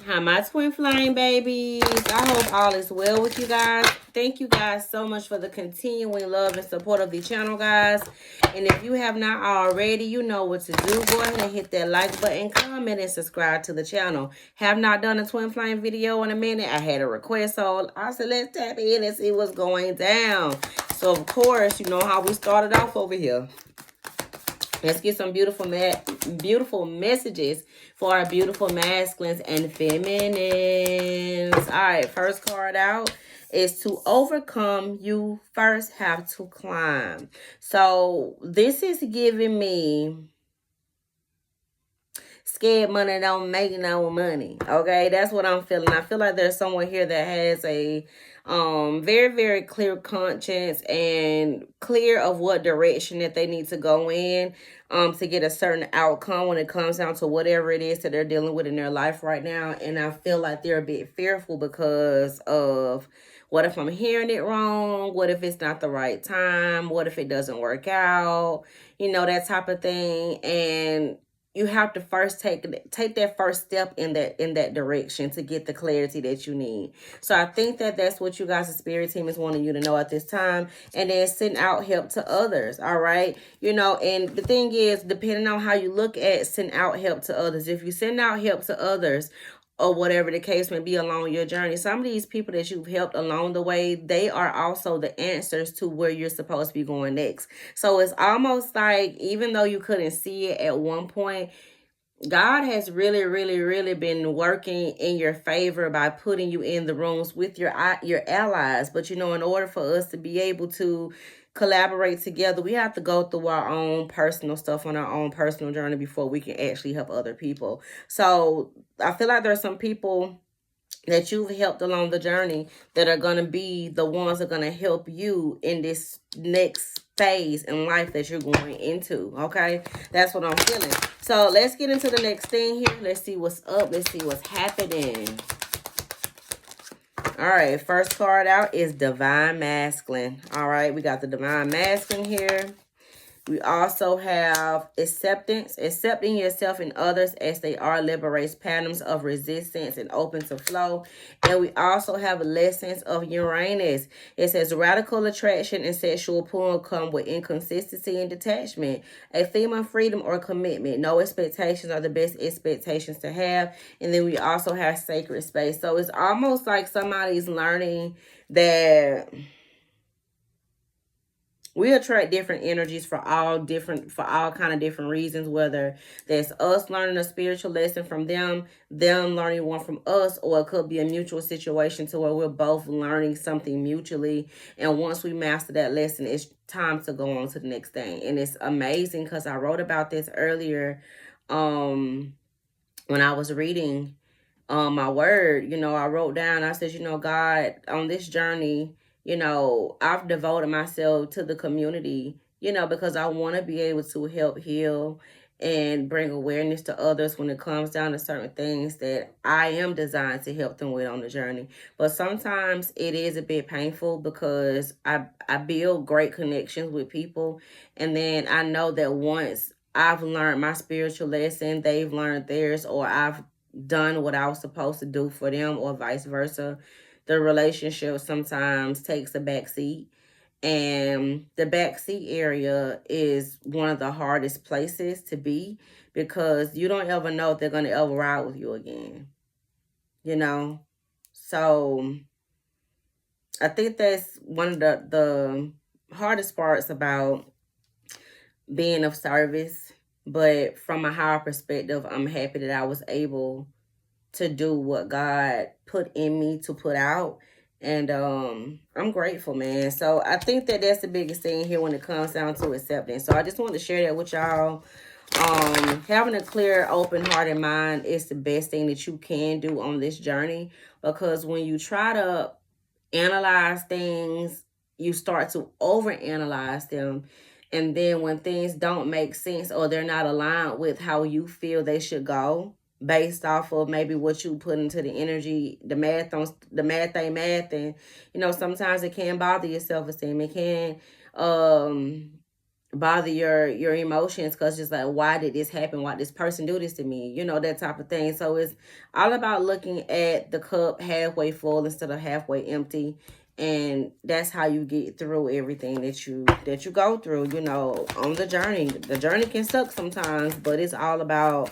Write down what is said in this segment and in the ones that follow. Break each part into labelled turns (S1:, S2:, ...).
S1: Hi, my twin flame babies. I hope all is well with you guys. Thank you guys so much for the continuing love and support of the channel, guys. And if you have not already, you know what to do. Go ahead and hit that like button, comment, and subscribe to the channel. Have not done a twin flame video in a minute. I had a request, so I said let's tap in and see what's going down. So, of course, you know how we started off over here. Let's get some beautiful messages for our beautiful masculines and feminines. All right, first card out is to overcome, you first have to climb. So this is giving me scared money don't make no money. Okay, that's what I'm feeling. I feel like there's someone here that has a very, very clear conscience and clear of what direction that they need to go in to get a certain outcome when it comes down to whatever it is that they're dealing with in their life right now. And I feel like they're a bit fearful because of, what if I'm hearing it wrong? What if it's not the right time? What if it doesn't work out? You know, that type of thing. And you have to first take that first step in that direction to get the clarity that you need. So I think that that's what you guys' spirit team is wanting you to know at this time. And then send out help to others. All right. You know, and the thing is, depending on how you look at send out help to others, if you send out help to others, or whatever the case may be along your journey, some of these people that you've helped along the way, they are also the answers to where you're supposed to be going next. So it's almost like, even though you couldn't see it at one point, God has really, really, really been working in your favor by putting you in the rooms with your allies. But, you know, in order for us to be able to collaborate together, we have to go through our own personal stuff on our own personal journey before we can actually help other people. So I feel like there's some people that you've helped along the journey that are going to be the ones that are going to help you in this next phase in life that you're going into. Okay, that's what I'm feeling. So let's get into the next thing here. Let's see what's up. Let's see what's happening. All right, first card out is Divine Masculine. All right, we got the Divine Masculine here. We also have acceptance. Accepting yourself and others as they are liberates patterns of resistance and open to flow. And we also have lessons of Uranus. It says radical attraction and sexual pull come with inconsistency and detachment. A theme of freedom or commitment. No expectations are the best expectations to have. And then we also have sacred space. So it's almost like somebody's learning that we attract different energies for all kind of different reasons, whether that's us learning a spiritual lesson from them learning one from us, or it could be a mutual situation to where we're both learning something mutually. And once we master that lesson, it's time to go on to the next thing. And it's amazing because I wrote about this earlier when I was reading my word. You know, I wrote down, I said, you know, God, on this journey, you know, I've devoted myself to the community, you know, because I want to be able to help heal and bring awareness to others when it comes down to certain things that I am designed to help them with on the journey. But sometimes it is a bit painful because I build great connections with people. And then I know that once I've learned my spiritual lesson, they've learned theirs, or I've done what I was supposed to do for them, or vice versa, the relationship sometimes takes a back seat. And the back seat area is one of the hardest places to be, because you don't ever know if they're going to ever ride with you again, you know. So I think that's one of the hardest parts about being of service. But from a higher perspective, I'm happy that I was able to do what God put in me to put out. And I'm grateful, man. So I think that that's the biggest thing here when it comes down to acceptance. So I just wanted to share that with y'all. Having a clear, open-hearted mind is the best thing that you can do on this journey, because when you try to analyze things, you start to overanalyze them. And then when things don't make sense, or they're not aligned with how you feel they should go, based off of maybe what you put into the energy, the math ain't math. And, you know, sometimes it can bother your self-esteem. It can bother your emotions, because just like, why did this happen? Why did this person do this to me? You know, that type of thing. So it's all about looking at the cup halfway full instead of halfway empty. And that's how you get through everything that you go through, you know, on the journey. The journey can suck sometimes, but it's all about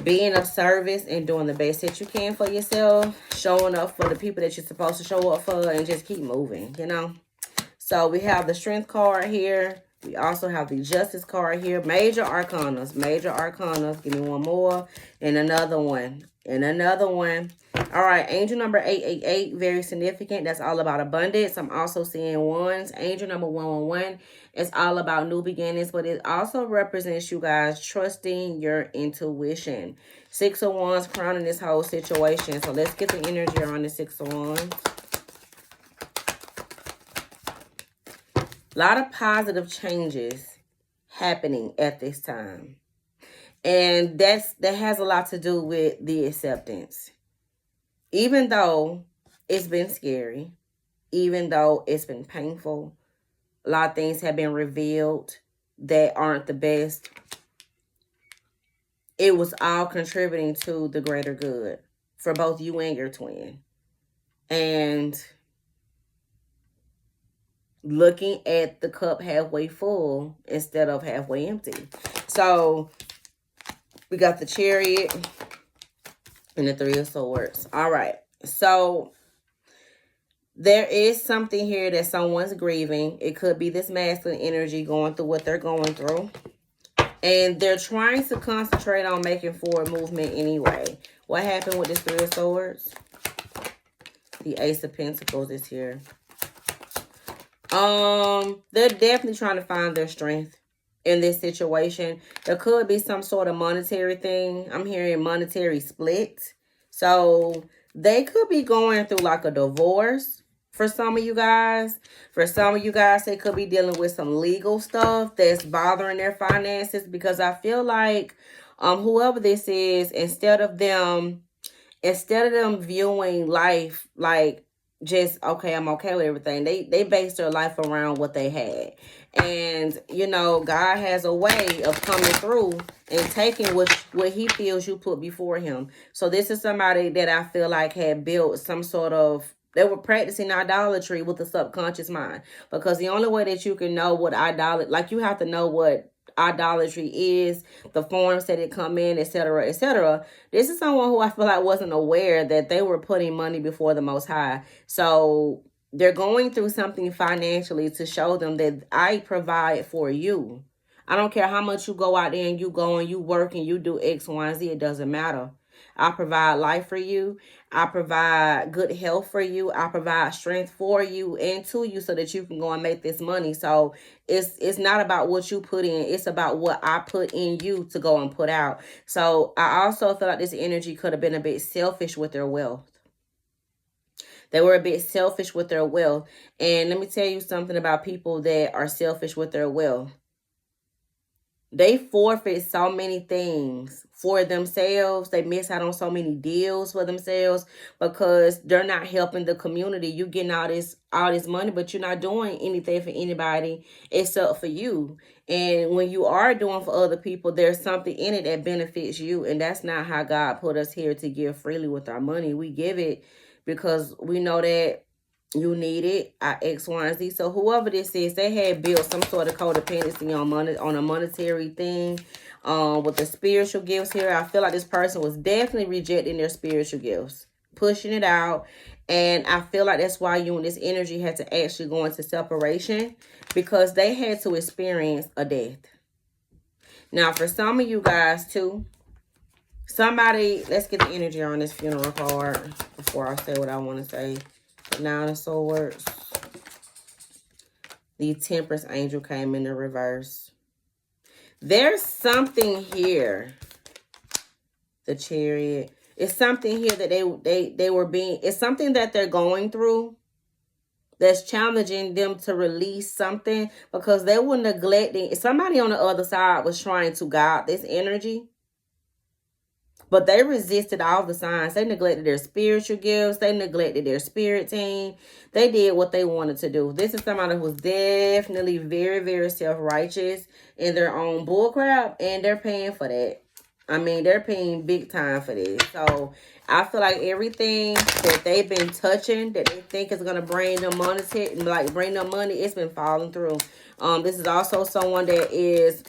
S1: being of service and doing the best that you can for yourself, showing up for the people that you're supposed to show up for, and just keep moving, you know. So we have the Strength card here. We also have the Justice card here. Major Arcanas. Major Arcanas. Give me one more. And another one. And another one. All right. Angel number 888. Very significant. That's all about abundance. I'm also seeing ones. Angel number 111. It's all about new beginnings. But it also represents you guys trusting your intuition. 6 of Wands crowning this whole situation. So let's get the energy on the 6 of Wands. A lot of positive changes happening at this time. And that has a lot to do with the acceptance. Even though it's been scary, even though it's been painful, a lot of things have been revealed that aren't the best. It was all contributing to the greater good for both you and your twin. And looking at the cup halfway full instead of halfway empty. So we got the Chariot and the 3 of Swords. All right. So there is something here that someone's grieving. It could be this masculine energy going through what they're going through. And they're trying to concentrate on making forward movement anyway. What happened with this 3 of Swords? The Ace of Pentacles is here. They're definitely trying to find their strength in this situation. There could be some sort of monetary thing. I'm hearing monetary split. So they could be going through like a divorce for some of you guys. For some of you guys, they could be dealing with some legal stuff that's bothering their finances, because I feel like whoever this is, instead of them viewing life like just, okay, I'm okay with everything, they base their life around what they had. And, you know, God has a way of coming through and taking what he feels you put before him. So this is somebody that I feel like had built some sort of, they were practicing idolatry with the subconscious mind. Because the only way that you can know what idolatry, like, you have to know what idolatry is, the forms that it come in, etc., etc. This is someone who I feel like wasn't aware that they were putting money before the Most High. So they're going through something financially to show them that I provide for you. I don't care how much you go out there and you go and you work and you do X, Y, and Z. It doesn't matter. I provide life for you. I provide good health for you. I provide strength for you and to you so that you can go and make this money. So it's not about what you put in. It's about what I put in you to go and put out. So I also feel like this energy could have been a bit selfish with their wealth. They were a bit selfish with their wealth. And let me tell you something about people that are selfish with their wealth. They forfeit so many things for themselves. They miss out on so many deals for themselves because they're not helping the community. You getting all this money, but you're not doing anything for anybody except for you. And when you are doing for other people, there's something in it that benefits you. And that's not how God put us here, to give freely with our money. We give it because we know that you need it, X, Y, and Z. So whoever this is, they had built some sort of codependency on money, on a monetary thing. With the spiritual gifts here, I feel like this person was definitely rejecting their spiritual gifts, pushing it out. And I feel like that's why you and this energy had to actually go into separation, because they had to experience a death. Now, for some of you guys too, somebody, let's get the energy on this funeral card before I say what I want to say. 9 of Swords. The Temperance angel came in the reverse. There's something here. The Chariot. It's something here that they were being, it's something that they're going through that's challenging them to release something, because they were neglecting. Somebody on the other side was trying to guide this energy, But they resisted all the signs. They neglected their spiritual gifts. They neglected their spirit team. They did what they wanted to do. This is somebody who was definitely very, very self-righteous in their own bullcrap, and they're paying for that. I mean, they're paying big time for this. So I feel like everything that they've been touching that they think is gonna bring them money, bring them money, it's been falling through. This is also someone that is,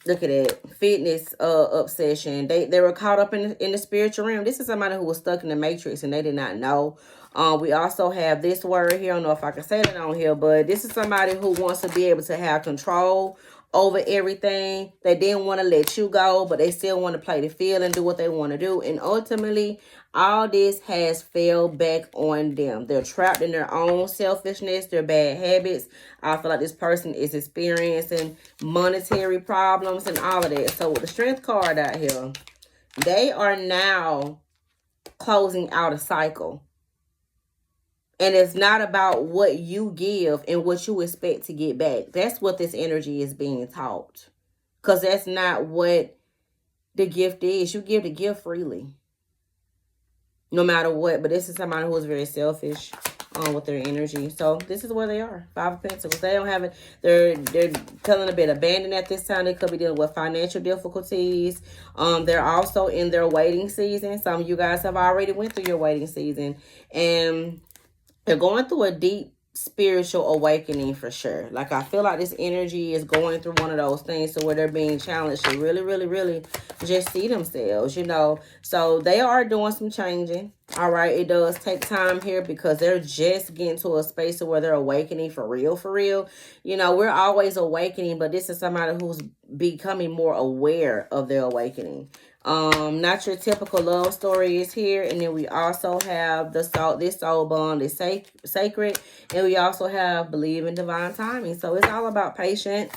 S1: look at that, fitness obsession. They were caught up in the spiritual realm. This is somebody who was stuck in the matrix and they did not know. We also have this word here. I don't know if I can say that on here, but this is somebody who wants to be able to have control over everything. They didn't want to let you go, but they still want to play the field and do what they want to do. And ultimately, all this has fell back on them. They're trapped in their own selfishness, their bad habits. I feel like this person is experiencing monetary problems and all of that. So with the Strength card out here, they are now closing out a cycle. And it's not about what you give and what you expect to get back. That's what this energy is being taught. Because that's not what the gift is. You give the gift freely. No matter what. But this is somebody who is very selfish with their energy. So this is where they are. Five of Pentacles. They don't have it. They're feeling a bit abandoned at this time. They could be dealing with financial difficulties. They're also in their waiting season. Some of you guys have already went through your waiting season. And they're going through a deep spiritual awakening for sure. Like, I feel like this energy is going through one of those things to where they're being challenged to really, really, really just see themselves, you know. So they are doing some changing. All right. It does take time here because they're just getting to a space where they're awakening for real, for real. You know, we're always awakening, but this is somebody who's becoming more aware of their awakening. Not your typical love story is here. And then we also have this soul bond is sacred. And we also have believe in divine timing. So it's all about patience.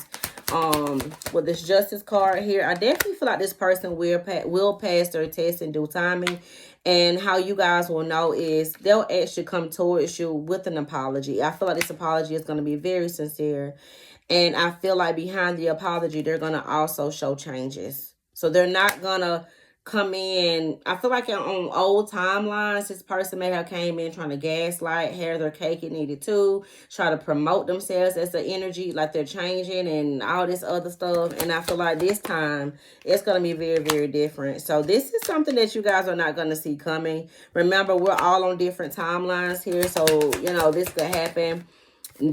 S1: With this Justice card here, I definitely feel like this person will pass their test in due timing. And how you guys will know is they'll actually come towards you with an apology. I feel like this apology is going to be very sincere. And I feel like behind the apology, they're going to also show changes. So they're not going to come in. I feel like on old timelines, this person may have came in trying to gaslight, have their cake and eat it too, try to promote themselves as the energy, like they're changing and all this other stuff. And I feel like this time, it's going to be very, very different. So this is something that you guys are not going to see coming. Remember, we're all on different timelines here. So, you know, this could happen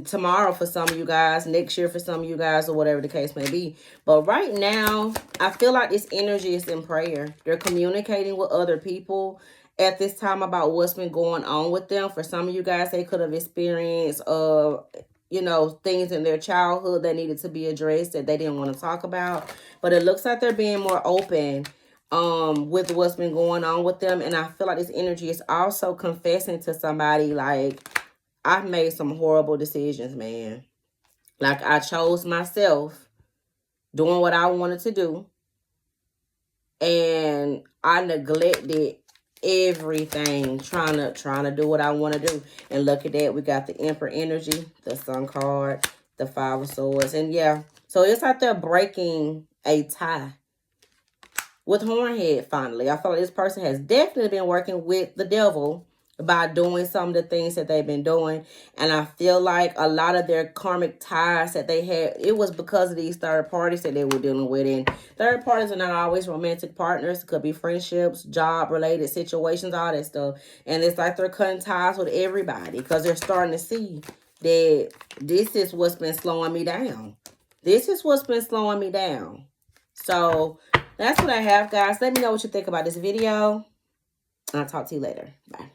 S1: tomorrow for some of you guys, next year for some of you guys, or whatever the case may be. But right now, I feel like this energy is in prayer. They're communicating with other people at this time about what's been going on with them. For some of you guys, they could have experienced you know, things in their childhood that needed to be addressed that they didn't want to talk about. But it looks like they're being more open with what's been going on with them. And I feel like this energy is also confessing to somebody like, I've made some horrible decisions, man. Like, I chose myself doing what I wanted to do. And I neglected everything trying to do what I want to do. And look at that. We got the Emperor energy, the Sun card, the Five of Swords. And yeah, so it's like they're breaking a tie with Hornhead finally. I feel like this person has definitely been working with the devil by doing some of the things that they've been doing. And I feel like a lot of their karmic ties that they had, it was because of these third parties that they were dealing with. And third parties are not always romantic partners. It could be friendships, job-related situations, all that stuff. And it's like they're cutting ties with everybody because they're starting to see that this is what's been slowing me down. This is what's been slowing me down. So that's what I have, guys. Let me know what you think about this video. I'll talk to you later. Bye.